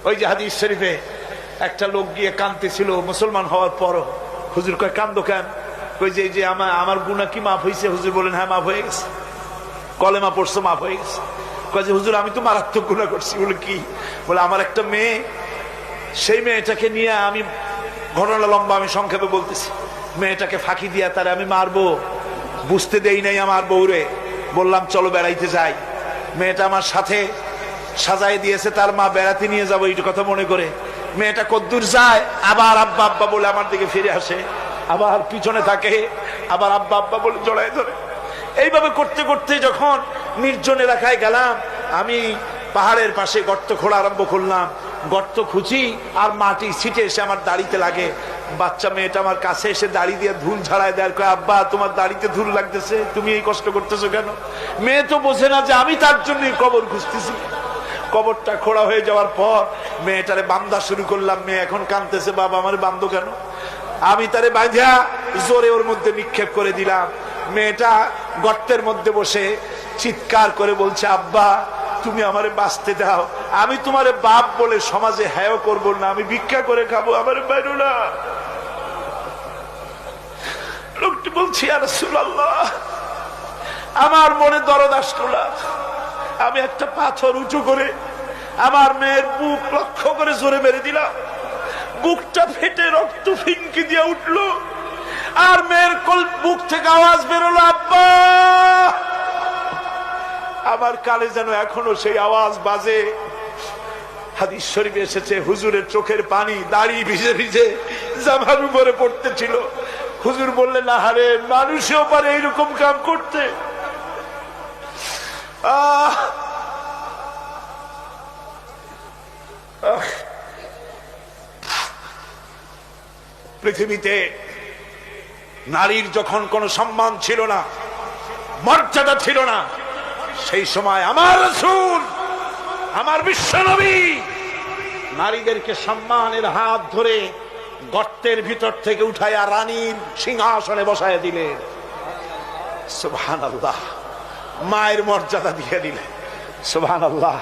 ওই যে হাদিস শরীফে একটা লোক গিয়ে কাঁদতেছিল মুসলমান হওয়ার পরও। হুজুর কয় কান্দো কেন? কই যে আমার গুনাহ কি মাফ হয়েছে? হুজুর বলেন হ্যাঁ মাফ হয়ে গেছে, কলেমা পড়ছো মাফ হয়ে গেছে। কয় যে হুজুর আমি তো মারাত্মক গুনাহ করছি। বলে কি? বলে আমার একটা মেয়ে, সেই মেয়েটাকে নিয়ে আমি, ঘটনা লম্বা আমি সংক্ষেপে বলতেছি, মেয়েটাকে ফাঁকি দিয়া তারে আমি মারবো, বুঝতে দেই নাই আমার বউরে। বললাম চলো বেড়াইতে যাই। মেয়েটা আমার সাথে সাজাই দিয়েছে, তার মা বেড়াতে নিয়ে যাবো এই কথা মনে করে। মেয়েটা কদ্দূর যায়, আবার আব্বা আব্বা বলে আমার দিকে ফিরে আসে, আবার পিছনে থাকে, আবার আব্বা আব্বা বলে জড়ায় ধরে। এইভাবে করতে করতে যখন নির্জন এলাকায় গেলাম, আমি পাহাড়ের পাশে গর্ত খোঁড়া আরম্ভ করলাম। গর্ত খুঁজি আর মাটি ছিটে এসে আমার দাড়িতে লাগে। বাচ্চা মেয়েটা আমার কাছে এসে দাড়ি দিয়ে ধুল ঝাড়ায় দেয়, কয় আব্বা তোমার দাড়িতে ধুল লাগতেছে, তুমি এই কষ্ট করতেছো কেন? মেয়ে তো বোঝে না যে আমি তার জন্য কবর খুঁজতেছি। কবরটা খোঁড়া হয়ে যাওয়ার পর মেয়েটারে বান্ধা শুরু করলাম। মেয়ে এখন কাঁদতেছে, বাবা আমার বান্ধো কেন? আমি তারে বাঁধা জোরে ওর মধ্যে নিক্ষেপ করে দিলাম। মেয়েটা গর্তের মধ্যে বসে চিৎকার করে বলছে, আব্বা তুমি আমারে বাঁচতে দাও, আমি তোমারে বাপ বলে সমাজে হ্যাঁ করব না, আমি ভিক্ষা করে খাবো, আমারে বাইরো না। লোকটি বলছি ইয়া রাসূলুল্লাহ, আমার মনে দরদ আসলো না। আমি একটা পাথর উঁচু করে আমার মেয়ের বুক লক্ষ্য করে জোরে মেরে দিলাম। বুকটা ফেটে রক্ত ফিনকি দিয়ে উঠলো, আর মেয়ের বুক থেকে আওয়াজ বেরোলো, আব্বা। আমার কানে যেন এখনো সেই আওয়াজ বাজে। হাদিস শরীফে এসেছে, হুজুরের চোখের পানি দাড়ি ভিজে ভিজে জামার উপরে পড়তেছিল। হুজুর বললেন, আহারে মানুষেও পারে এইরকম কাম করতে। পৃথিবীতে নারীর যখন কোনো সম্মান ছিল না, মর্যাদা ছিল না, সেই সময় আমার রাসূল, আমার বিশ্বনবী নারীদেরকে সম্মানের হাত ধরে গর্তের ভিতর থেকে উঠাইয়া রানীর সিংহাসনে বসায় দিলেন। সুবহানাল্লাহ, মায়ের মর্যাদা দিয়ে দিলেন। সুবহানাল্লাহ।